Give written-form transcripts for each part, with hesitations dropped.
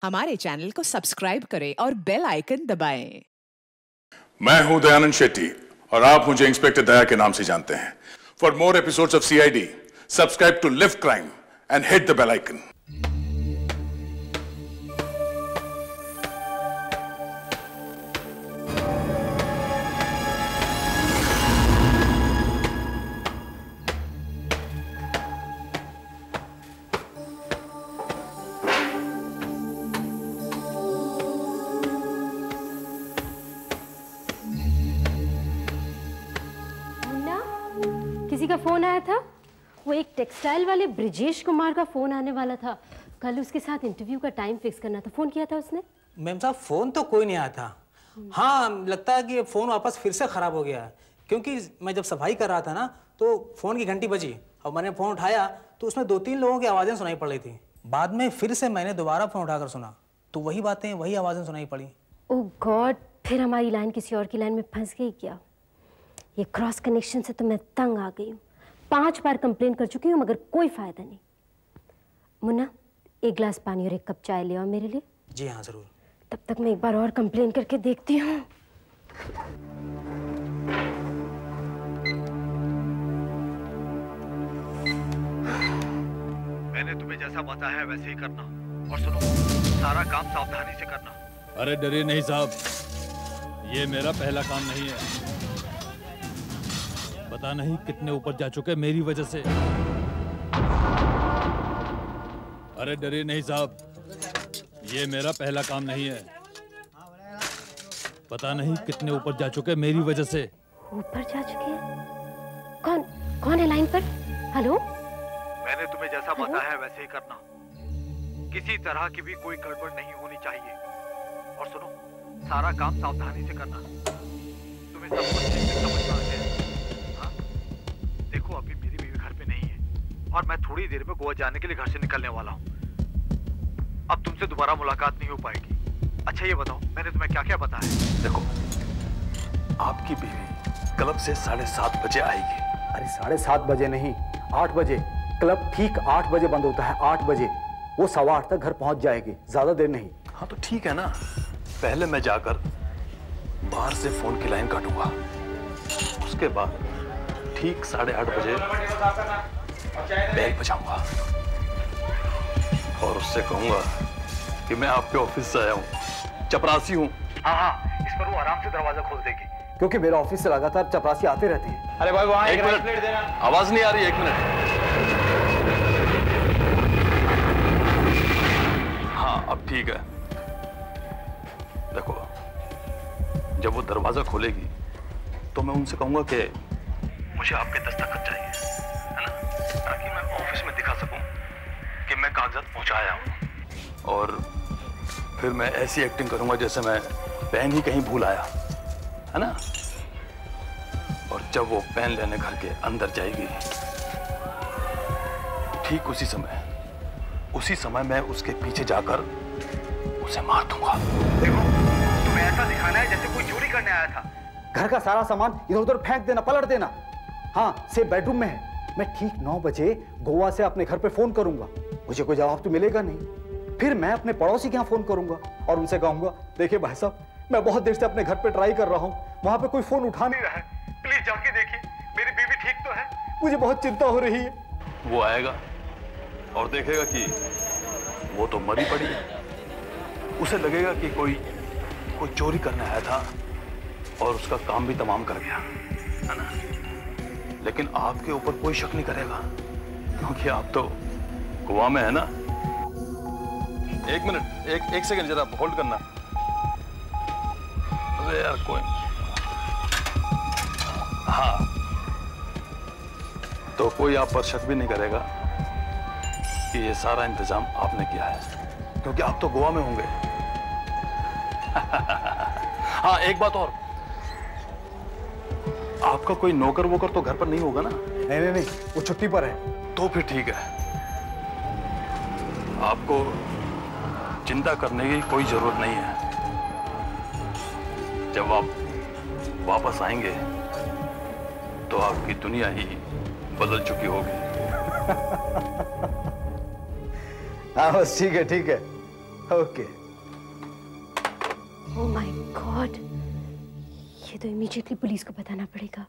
हमारे चैनल को सब्सक्राइब करें और बेल आइकन दबाएं। मैं हूं दयानंद शेट्टी और आप मुझे इंस्पेक्टर दया के नाम से जानते हैं। For more episodes of CID, subscribe to lift crime and hit the bell icon. किसी का फोन आया था। वो एक टेक्सटाइल वाले ब्रिजेश कुमार का फोन आने वाला था। कल उसके साथ इंटरव्यू का टाइम फिक्स करना था। फोन किया था उसने। मैम साहब फोन तो कोई नहीं आया था। हाँ लगता है कि ये फोन वापस फिर से खराब हो गया है, क्योंकि मैं जब सफाई कर रहा था ना तो फोन की घंटी बजी और मैंने फोन उठाया तो उसमें 2-3 लोगों की आवाज़ें सुनाई पड़ रही थी। बाद में फिर से मैंने दोबारा फोन उठाकर सुना तो वही बातें वही आवाज़ें सुनाई पड़ी। ओह गॉड, फिर हमारी लाइन किसी और की लाइन में फंस गई क्या? ये क्रॉस कनेक्शन से तो मैं तंग आ गई हूँ। 5 बार कंप्लेन कर चुकी हूँ मगर कोई फायदा नहीं। मुन्ना, 1 गिलास पानी और 1 कप चाय ले आओ मेरे लिए। जी हाँ जरूर। तब तक मैं एक बार और कंप्लेन करके देखती हूँ। मैंने तुम्हें जैसा बताया है वैसे ही करना, और सुनो, सारा काम सावधानी से करना। अरे डरिए नहीं साहब, ये मेरा पहला काम नहीं है। पता नहीं कितने ऊपर जा चुके मेरी वजह से। अरे डरिए नहीं साहब, ये मेरा पहला काम नहीं है। पता नहीं कितने ऊपर जा चुके मेरी वजह से। ऊपर जा चुके हैं? कौन है लाइन पर? हेलो? मैंने तुम्हें जैसा बताया है वैसे ही करना। किसी तरह की भी कोई गड़बड़ नहीं होनी चाहिए, और सुनो, सारा काम सावधानी से करना। तुम्हें सब कुछ ठीक से समझना है। हाँ? देखो, अभी मेरी बीवी घर पे नहीं है और मैं थोड़ी देर में गोवा जाने के लिए घर से निकलने वाला हूँ। अब तुमसे दोबारा मुलाकात नहीं हो पाएगी। अच्छा ये बताओ, मैंने तुम्हें क्या क्या बताया? देखो, आपकी बीवी क्लब से 7:30 बजे आएगी। अरे 7:30 बजे नहीं, 8 बजे। क्लब ठीक 8 बजे बंद होता है। 8 बजे वो 8:15 तक घर पहुंच जाएगी, ज्यादा देर नहीं। हाँ तो ठीक है ना, पहले मैं जाकर बाहर से फोन की लाइन काटूंगा, उसके बाद ठीक 8:30 बजे बेल बजाऊंगा और उससे कहूंगा कि मैं आपके ऑफिस से आया हूँ, चपरासी हूँ। हाँ, इस पर वो आराम से दरवाजा खोल देगी, क्योंकि मेरे ऑफिस से लगातार चपरासी आते रहते हैं। अरे भाई वहाँ 1 मिनट, आवाज नहीं आ रही, 1 मिनट। हाँ अब ठीक है। देखो, जब वो दरवाजा खोलेगी तो मैं उनसे कहूंगा कि मुझे आपके दस्तखत चाहिए, है ना, ताकि मैं ऑफिस में दिखा सकूं कि मैं कागजात पहुंचाया हूं। और फिर मैं ऐसी एक्टिंग करूंगा जैसे मैं पेन ही कहीं भूल आया, है ना। और जब वो पेन लेने घर के अंदर जाएगी, ठीक उसी समय मैं उसके पीछे जाकर उसे मार दूंगा। देखो, तुम्हें ऐसा दिखाना है जैसे कोई चोरी करने आया था। घर का सारा सामान इधर उधर फेंक देना, पलट देना। हाँ, से बेडरूम में है। मैं ठीक 9 बजे गोवा से अपने घर पे फोन करूंगा। मुझे कोई जवाब तो मिलेगा नहीं। फिर मैं अपने पड़ोसी के यहाँ फोन करूंगा और उनसे कहूंगा, देखिए भाई साहब, मैं बहुत देर से अपने घर पे ट्राई कर रहा हूँ, वहां पे कोई फोन उठा नहीं रहा है, प्लीज जाके देखिए, मेरी बीवी ठीक तो है। मुझे बहुत चिंता हो रही है। वो आएगा और देखेगा कि वो तो मरी पड़ी है। उसे लगेगा कि कोई चोरी करने आया था और उसका काम भी तमाम कर गया, है ना। लेकिन आपके ऊपर कोई शक नहीं करेगा, क्योंकि आप तो गोवा में है ना। 1 मिनट, एक सेकंड जरा होल्ड करना। अरे यार कोई, हाँ, तो कोई आप पर शक भी नहीं करेगा कि ये सारा इंतजाम आपने किया है, क्योंकि आप तो गोवा में होंगे। हाँ एक बात और, आपका कोई नौकर वोकर तो घर पर नहीं होगा ना? नहीं, वो छुट्टी पर है। तो फिर ठीक है, आपको चिंता करने की कोई जरूरत नहीं है। जब आप वापस आएंगे तो आपकी दुनिया ही बदल चुकी होगी। हाँ बस ठीक है। ओके। ओह माय गॉड, ये तो इमीडिएटली पुलिस को बताना पड़ेगा।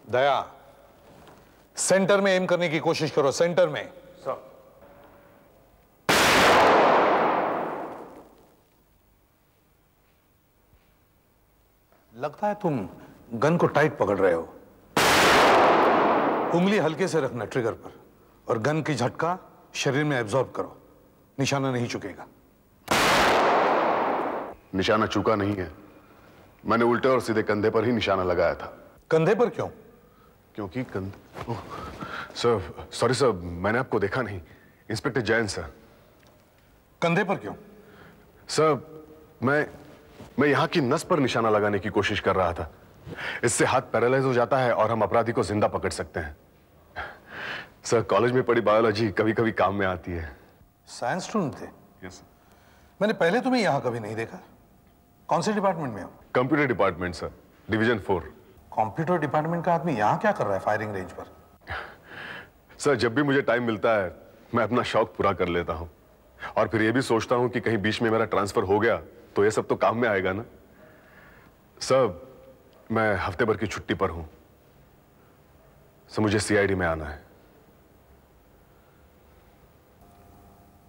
दया, सेंटर में एम करने की कोशिश करो, सेंटर में। सर। लगता है तुम गन को टाइट पकड़ रहे हो। उंगली हल्के से रखना ट्रिगर पर और गन की झटका शरीर में एब्जॉर्ब करो। निशाना नहीं चुकेगा। निशाना चूका नहीं है, मैंने उल्टे और सीधे कंधे पर ही निशाना लगाया था। कंधे पर क्यों? क्योंकि सर, सॉरी सर, मैंने आपको देखा नहीं। Inspector Jain sir. कंधे पर क्यों? सर, मैं यहां की नस पर निशाना लगाने की कोशिश कर रहा था। इससे हाथ पैरालाइज हो जाता है और हम अपराधी को जिंदा पकड़ सकते हैं। सर, कॉलेज में पढ़ी बायोलॉजी कभी कभी काम में आती है। साइंस स्टूडेंट थे? Yes sir. मैंने पहले तुम्हें यहां कभी नहीं देखा। कौन से डिपार्टमेंट में हो? Computer department sir, division 4। Computer department का आदमी यहां क्या कर रहा है फायरिंग रेंज पर? सर, जब भी मुझे टाइम मिलता है मैं अपना शौक पूरा कर लेता हूं और फिर यह भी सोचता हूं कि कहीं बीच में मेरा ट्रांसफर हो गया तो ये सब तो काम में आएगा ना। सर, मैं हफ्ते भर की छुट्टी पर हूं। सर, मुझे सीआईडी में आना है।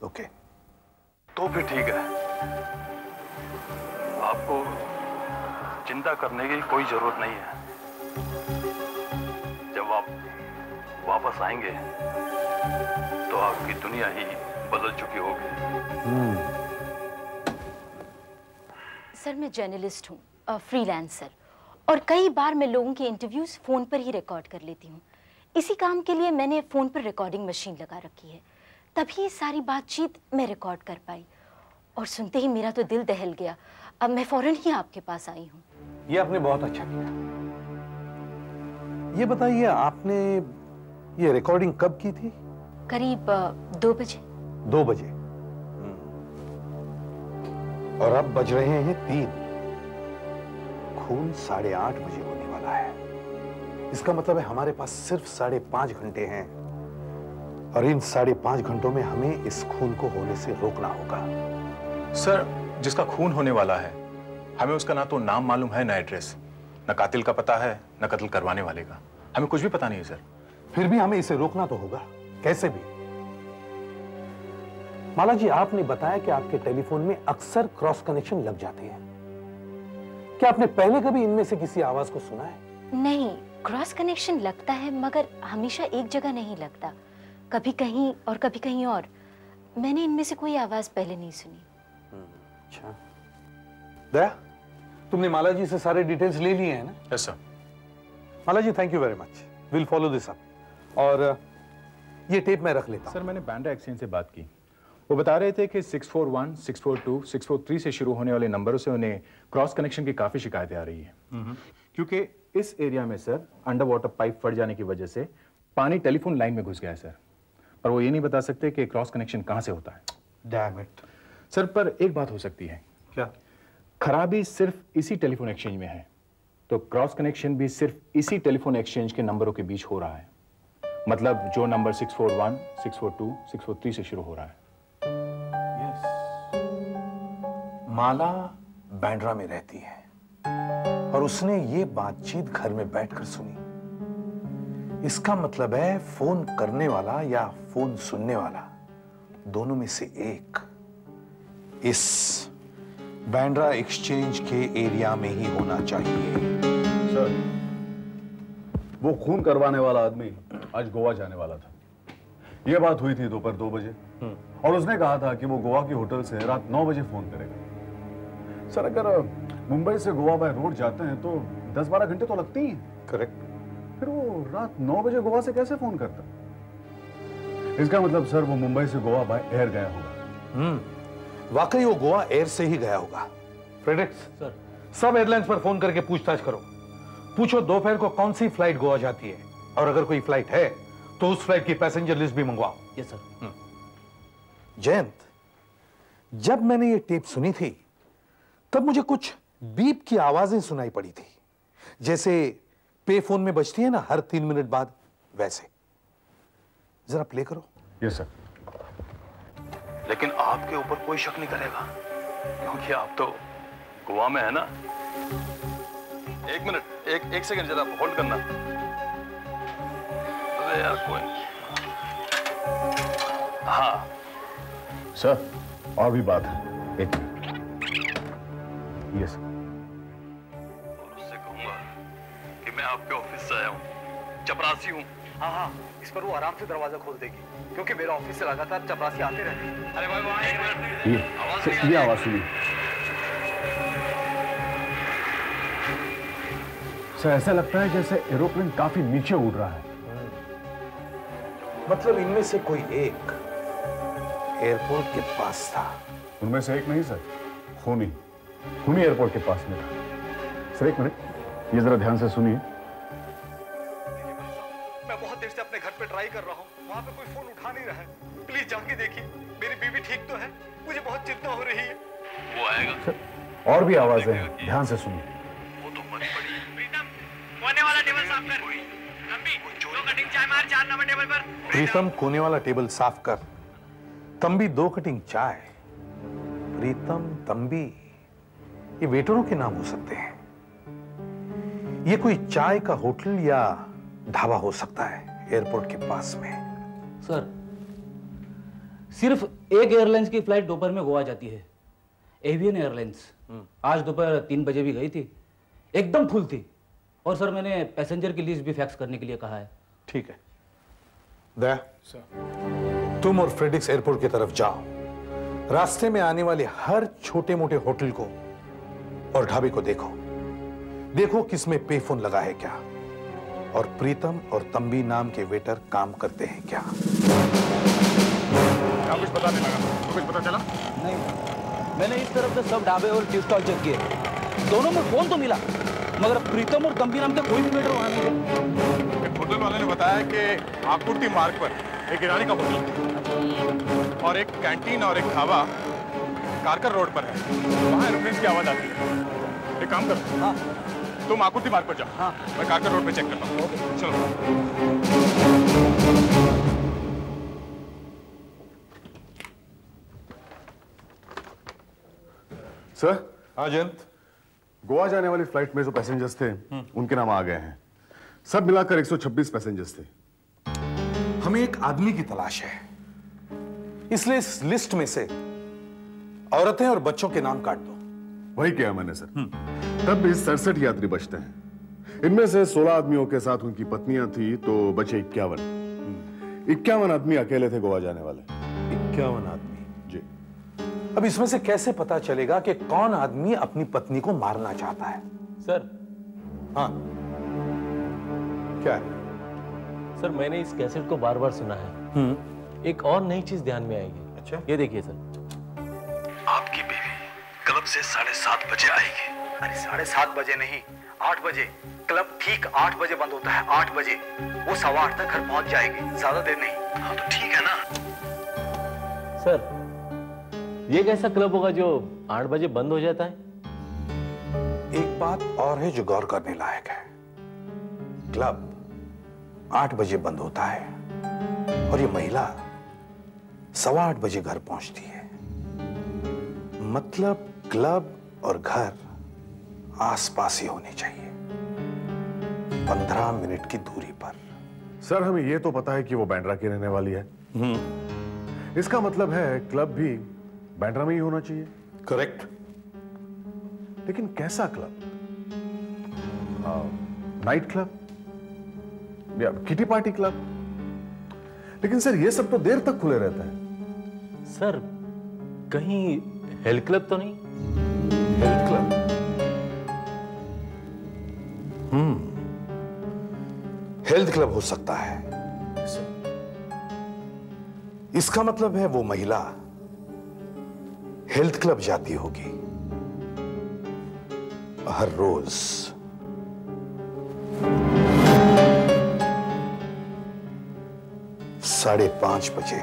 ओके। तो फिर ठीक है, आपको चिंता करने की कोई जरूरत नहीं है। जब आप वापस आएंगे तो आपकी दुनिया ही बदल चुकी होगी। सर, मैं जर्नलिस्ट हूँ, फ्रीलांसर, और कई बार मैं लोगों के इंटरव्यूज फोन पर ही रिकॉर्ड कर लेती हूँ। इसी काम के लिए मैंने फोन पर रिकॉर्डिंग मशीन लगा रखी है, तभी ये सारी बातचीत मैं रिकॉर्ड कर पाई। और सुनते ही मेरा तो दिल दहल गया। अब मैं फौरन ही आपके पास आई हूँ। ये आपने बहुत अच्छा किया। ये बताइए, आपने ये रिकॉर्डिंग कब की थी? करीब 2 बजे। 2 बजे। और अब बज रहे हैं 3। खून 8:30 बजे होने वाला है। इसका मतलब है हमारे पास सिर्फ 5.5 घंटे हैं और इन 5.5 घंटों में हमें इस खून को होने से रोकना होगा। सर, जिसका खून होने वाला है हमें उसका ना तो नाम मालूम है, ना एड्रेस, ना कातिल का पता है, ना कत्ल करवाने वाले का। हमें कुछ भी पता नहीं है सर। फिर भी हमें इसे रोकना तो होगा, कैसे भी। माला जी, आपने बताया कि आपके टेलीफोन में अक्सर क्रॉस कनेक्शन लग जाते हैं। क्या आपने पहले कभी इनमें से किसी आवाज को सुना है? नहीं, क्रॉस कनेक्शन लगता है मगर हमेशा एक जगह नहीं लगता, कभी कहीं और कभी कहीं और। मैंने इनमें से कोई आवाज पहले नहीं सुनी। अच्छा। दया, तुमने माला जी से सारे डिटेल्स ले लिए हैं ना? Yes sir. Mala ji, thank you very much. Will follow this up. और ये टेप मैं रख लेता हूं। सर, मैंने बांद्रा एक्सचेंज से बात की। वो बता रहे थे कि 641, 642, 643 से शुरू होने वाले नंबरों से उन्हें क्रॉस कनेक्शन की काफी शिकायतें आ रही है। क्योंकि इस एरिया में सर अंडर वाटर पाइप फट जाने की वजह से पानी टेलीफोन लाइन में घुस गया है सर, पर वो ये नहीं बता सकते कि क्रॉस कनेक्शन कहां से होता है। Damn it. सर, पर एक बात हो सकती है। क्या? खराबी सिर्फ इसी टेलीफोन एक्सचेंज में है, तो क्रॉस कनेक्शन भी सिर्फ इसी टेलीफोन एक्सचेंज के नंबरों के बीच हो रहा है। मतलब जो नंबर 641, 642, 643 से शुरू हो रहा है। माला बांद्रा में रहती है और उसने ये बातचीत घर में बैठकर सुनी। इसका मतलब है फोन करने वाला या फोन सुनने वाला, दोनों में से एक इस बांद्रा एक्सचेंज के एरिया में ही होना चाहिए। सर, वो खून करवाने वाला आदमी आज गोवा जाने वाला था। यह बात हुई थी दोपहर 2 बजे और उसने कहा था कि वो गोवा के होटल से रात 9 बजे फोन करेगा। सर, अगर मुंबई से गोवा बाय रोड जाते हैं तो 10-12 घंटे तो लगते ही हैं। करेक्ट। फिर वो रात 9 बजे गोवा से कैसे फोन करता? इसका मतलब सर वो मुंबई से गोवा बाय एयर गया होगा। वाकई वो गोवा एयर से ही गया होगा। फ्रेडरिक्स सर, सब एयरलाइंस पर फोन करके पूछताछ करो। पूछो दोपहर को कौन सी फ्लाइट गोवा जाती है, और अगर कोई फ्लाइट है तो उस फ्लाइट की पैसेंजर लिस्ट भी मंगवाओ। Yes sir. जयंत, जब मैंने ये टेप सुनी थी तब मुझे कुछ बीप की आवाजें सुनाई पड़ी थी, जैसे पे फोन में बजती है ना हर 3 मिनट बाद, वैसे। जरा प्ले करो। Yes sir. लेकिन आपके ऊपर कोई शक नहीं करेगा क्योंकि आप तो गोवा में है ना। एक मिनट, एक सेकंड जरा होल्ड करना। अरे यार कोई नहीं। हाँ सर, और भी बात है। एक यस। और उससे कहूंगा कि मैं आपके ऑफिस से आया हूँ, चपरासी हूँ। हाँ, इस पर वो आराम से दरवाजा खोल देगी क्योंकि मेरे ऑफिस से लगातार चपरासी आते रहते हैं। अरे भाई वहाँ एक मिनट, ये आवाज सुनिए सर। ऐसा लगता है जैसे एरोप्लेन काफी नीचे उड़ रहा है। मतलब इनमें से कोई एक एयरपोर्ट के पास था। उनमें से एक नहीं सर, खूनी एयरपोर्ट के पास में था। सर एक मिनट, ये जरा ध्यान से सुनिए। मैं बहुत देर से अपने घर पे ट्राई कर रहा हूँ, वहाँ पे कोई फोन उठा नहीं रहा है। प्लीज जाके देखिए, मेरी बीवी ठीक तो है? मुझे बहुत चिंता हो रही है। वो आएगा सर, और भी आवाजें हैं, ध्यान से सुनिए। वो तो मरी पड़ी। प्रीतम, कोने वाला टेबल साफ कर। तंबी, 2 कटिंग चाय मार 4 नंबर टेबल पर। प्रीतम, कोने वाला टेबल साफ कर। तंबी, 2 कटिंग चाय। प्रीतम, तंबी, ये वेटरों के नाम हो सकते हैं। ये कोई चाय का होटल या ढाबा हो सकता है एयरपोर्ट के पास में। सर, सिर्फ एक एयरलाइंस की फ्लाइट दोपहर में गोवा जाती है, एवियन एयरलाइंस। आज दोपहर 3 बजे भी गई थी, एकदम फुल थी। और सर, मैंने पैसेंजर की लिस्ट भी फैक्स करने के लिए कहा है। ठीक है दया, तुम और फ्रेडरिक्स एयरपोर्ट की तरफ जाओ। रास्ते में आने वाले हर छोटे मोटे होटल को और ढाबे को देखो किसमें पे फोन लगा है क्या, और प्रीतम और तंबी नाम के वेटर काम करते हैं क्या। कुछ पता नहीं लगा? कुछ पता चला? नहीं, मैंने इस तरफ से सब ढाबे और टी स्टॉल चेक किए, दोनों में फोन तो मिला, मगर प्रीतम और तंबी नाम के कोई भी वेटर वहां नहीं है। एक होटल वाले ने बताया कि आकुर्ती मार्ग पर एक ईरानी का होटल है और एक कैंटीन और एक ढाबा कारकर रोड पर है, वहाँ एरोप्लेन की आवाज आती है। एक काम कर, हाँ, तुम आकुर्ती मार्ग पर जाओ। हाँ, मैं कारकर रोड पे चेक करता हूँ। ओके, चलो। सर। हाँ जयंत। गोवा जाने वाली फ्लाइट में जो पैसेंजर्स थे उनके नाम आ गए हैं। सब मिलाकर 126 पैसेंजर्स थे। हमें एक आदमी की तलाश है, इसलिए इस लिस्ट में से औरतें और बच्चों के नाम काट दो। वही किया मैंने सर। तब भी 67 यात्री बचते हैं। इनमें से 16 आदमियों के साथ उनकी पत्नियां थी, तो बचे 51 आदमी अकेले थे गोवा जाने वाले। 51 आदमी? जी। अब इसमें से कैसे पता चलेगा कि कौन आदमी अपनी पत्नी को मारना चाहता है? सर। हाँ, क्या है? सर, मैंने इस कैसेट को बार बार सुना है। एक और नई चीज ध्यान में आएगी। अच्छा, ये देखिए सर। आपकी बीवी क्लब से 7:30 बजे आएगी। अरे 7:30 बजे नहीं, 8 बजे। क्लब ठीक 8 बजे बंद होता है, 8 बजे। वो 8:15 तक घर पहुंच जाएगी, ज्यादा देर नहीं। हाँ तो ठीक है ना। सर, ये कैसा क्लब होगा जो 8 बजे बंद हो जाता है? एक बात और है जो गौर करने लायक है। क्लब 8 बजे बंद होता है और ये महिला 8:15 बजे घर पहुंचती है। मतलब क्लब और घर आसपास ही होने चाहिए, 15 मिनट की दूरी पर। सर, हमें यह तो पता है कि वो बांद्रा की रहने वाली है। इसका मतलब है क्लब भी बांद्रा में ही होना चाहिए। करेक्ट। लेकिन कैसा क्लब? नाइट क्लब या किटी पार्टी क्लब? लेकिन सर, ये सब तो देर तक खुले रहते हैं। सर, कहीं हेल्थ क्लब तो नहीं? Health club? हेल्थ क्लब हो सकता है, इसका मतलब है वो महिला हेल्थ क्लब जाती होगी हर रोज। 5:30 बजे।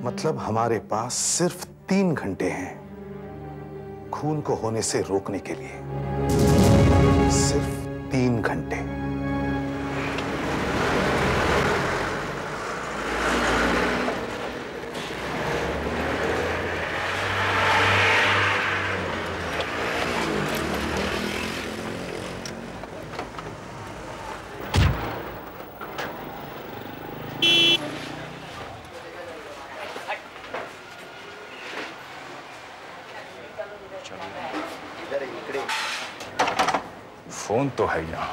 मतलब हमारे पास सिर्फ 3 घंटे हैं खून को होने से रोकने के लिए। सिर्फ 3 घंटे। फोन तो है यहाँ।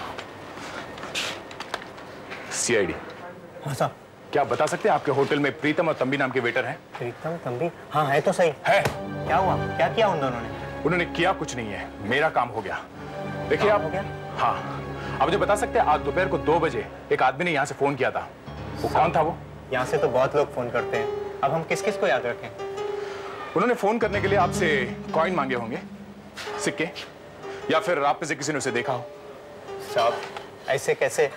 सीआईडी। हाँ साहब। क्या आप बता सकते हैं आपके होटल में प्रीतम और तंबी नाम के वेटर हैं? प्रीतम तंबी? हाँ है तो सही। है। क्या हुआ? क्या किया उन दोनों ने? उन्होंने किया कुछ नहीं है, मेरा काम हो गया। देखिए आप। हाँ, आप मुझे बता सकते हैं आज दोपहर को 2 बजे एक आदमी ने यहाँ से फोन किया था, वो कौन था? वो यहाँ से तो बहुत लोग फोन करते हैं, अब हम किस किस को याद रखें? उन्होंने फोन करने के लिए आपसे कॉइन मांगे होंगे, सिक्के, या फिर आप में से किसी ने उसे देखा हो। साहब ऐसे कैसे?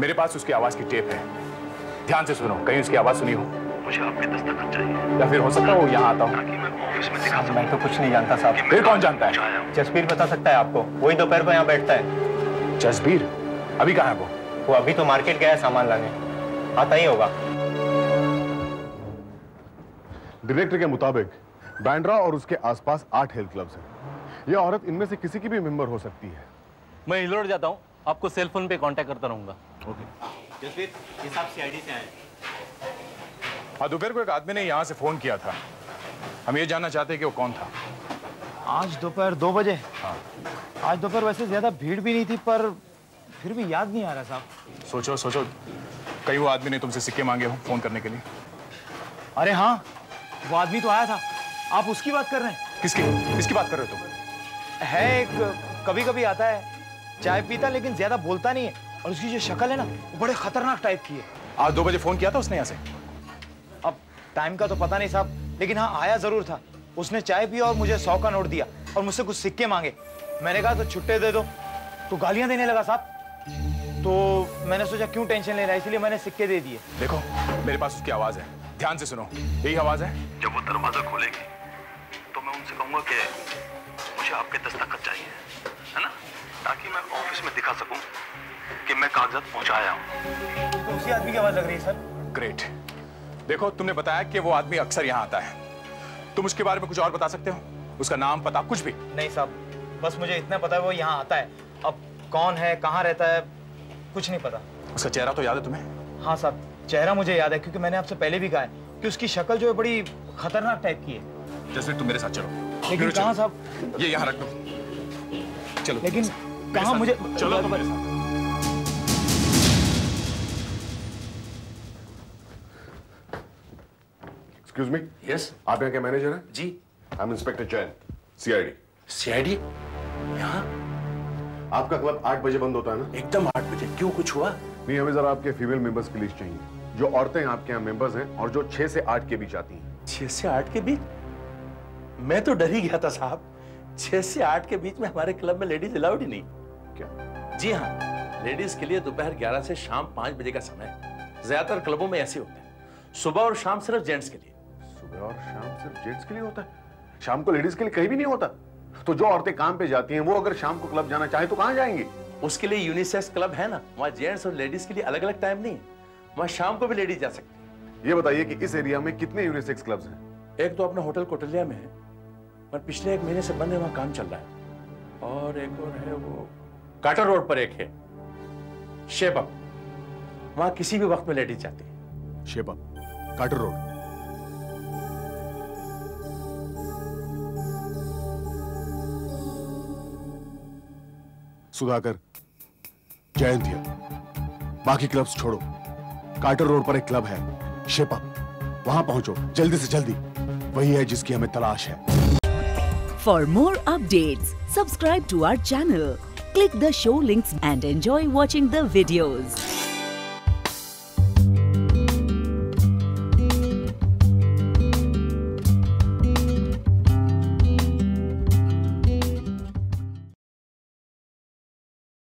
मेरे पास उसकी आवाज की टेप है, ध्यान से सुनो, कहीं उसकी आवाज सुनी हो। मुझे आपके दस्तखत चाहिए। या फिर हो सकता है वो यहाँ आता हो। ताकि मैं ऑफिस में दिखा सकूं। मैं तो कुछ नहीं जानता साहब। फिर कौन जानता है? जसबीर बता सकता है आपको, वही दोपहर को यहाँ बैठता है। जसबीर? अभी कहाँ है वो? वो अभी तो मार्केट गया है सामान लाने, आता ही होगा। डायरेक्टर के मुताबिक बांद्रा और उसके आसपास 8 हेल्थ क्लब्स हैं। यह औरत इनमें से किसी की भी मेंबर हो सकती है। मैं हिलोड़ जाता हूँ, आपको सेल फोन पे कांटेक्ट करता रहूंगा। ओके। जसबीर, ये साहब सीआईडी से आए। हाँ, दोपहर को एक आदमी ने यहाँ से फोन किया था, हम ये जानना चाहते हैं कि वो कौन था। आज दोपहर 2 बजे? हाँ। आज दोपहर वैसे ज्यादा भीड़ भी नहीं थी, पर फिर भी याद नहीं आ रहा साहब। सोचो सोचो, कहीं वो आदमी ने तुमसे सिक्के मांगे हो फोन करने के लिए? अरे हाँ, वो आदमी तो आया था। आप उसकी बात कर रहे हैं? किसकी बात कर रहे हो तुम? है एक, कभी कभी आता है, चाय पीता लेकिन ज्यादा बोलता नहीं है, और उसकी जो शक्ल है ना वो बड़े खतरनाक टाइप की है। आज 2 बजे फोन किया था उसने यहाँ से? अब टाइम का तो पता नहीं साहब, लेकिन हाँ आया जरूर था। उसने चाय पिया और मुझे 100 का नोट दिया और मुझसे कुछ सिक्के मांगे। मैंने कहा तो छुट्टे दे दो, तो गालियां देने लगा साहब। तो मैंने सोचा क्यों टेंशन ले रहा है, इसलिए मैंने सिक्के दे दिए। देखो मेरे पास उसकी आवाज है, ध्यान से सुनो, यही आवाज है। जब वो दरवाजा खोलेगी तो मैं उनसे कहूंगा कि मुझे आपके दस्तखत चाहिए, है ना, ताकि मैं ऑफिस में दिखा सकूं कि मैं कागजात पहुंचाया हूं। तो उसी आदमी की आवाज लग रही है सर। ग्रेट। देखो तुमने बताया कि वो आदमी अक्सर यहाँ आता है, तुम उसके बारे में कुछ और बता सकते हो? उसका नाम पता कुछ भी? नहीं साहब, बस मुझे इतना पता है वो यहाँ आता है। अब कौन है, कहाँ रहता है, कुछ नहीं पता। उसका चेहरा तो याद है तुम्हें? हाँ साहब, चेहरा मुझे याद है, क्योंकि मैंने आपसे पहले भी कहा है कि उसकी शक्ल जो है बड़ी खतरनाक टाइप की है। जैसे तुम मेरे साथ चलो। लेकिन कहाँ साहब? ये यहाँ रख दो। चलो। लेकिन कहाँ? मुझे चलो तो मेरे साथ। Excuse me. यस। आप यहाँ के मैनेजर हैं? जी। I am inspector Jain, CID. CID? यहाँ? आपका क्लब 8 बजे बंद होता है ना? एकदम 8 बजे। क्यों, कुछ हुआ? नहीं, हमें जरा आपके फीमेल मेंबर्स की लिस्ट चाहिए, जो औरतें आपके यहाँ मेंबर्स हैं और जो 6 से 8 के बीच आती हैं। 6 से 8 के बीच? मैं तो डर ही गया था साहब, 6 से 8 के बीच में हमारे क्लब में लेडीज अलाउड ही नहीं। क्या? जी हाँ, लेडीज के लिए दोपहर 11 से शाम 5 बजे का समय है। ज्यादातर क्लबों में ऐसे होते हैं। सुबह और शाम सिर्फ जेंट्स के लिए। सुबह और शाम सिर्फ जेंट्स के लिए होता है? शाम को लेडीज के लिए कहीं भी नहीं होता? तो जो औरतें काम पे जाती हैं वो अगर शाम को क्लब जाना चाहे तो कहाँ जाएंगी? उसके लिए यूनिसेक्स क्लब है ना, वहाँ जेंट्स और लेडीज के लिए अलग अलग टाइम नहीं है, वहाँ शाम को भी लेडीज जा सकती है। ये बताइए कि इस एरिया में कितने यूनिसेक्स क्लब्स हैं? एक तो अपना होटल कोटलिया में है, पर पिछले 1 महीने से बंद है, वहाँ काम चल रहा है। और एक और है, वो काटर रोड पर एक है, शेप अप, वहाँ किसी भी वक्त में लेडीज जाती है। Shape up, Carter road. Sudhakar, Jayant here. बाकी क्लब्स छोड़ो, कार्टर रोड पर एक क्लब है, शेप अप, वहां पहुंचो जल्दी से जल्दी, वही है जिसकी हमें तलाश है। For more updates, subscribe to our channel, click the show links and enjoy watching the videos.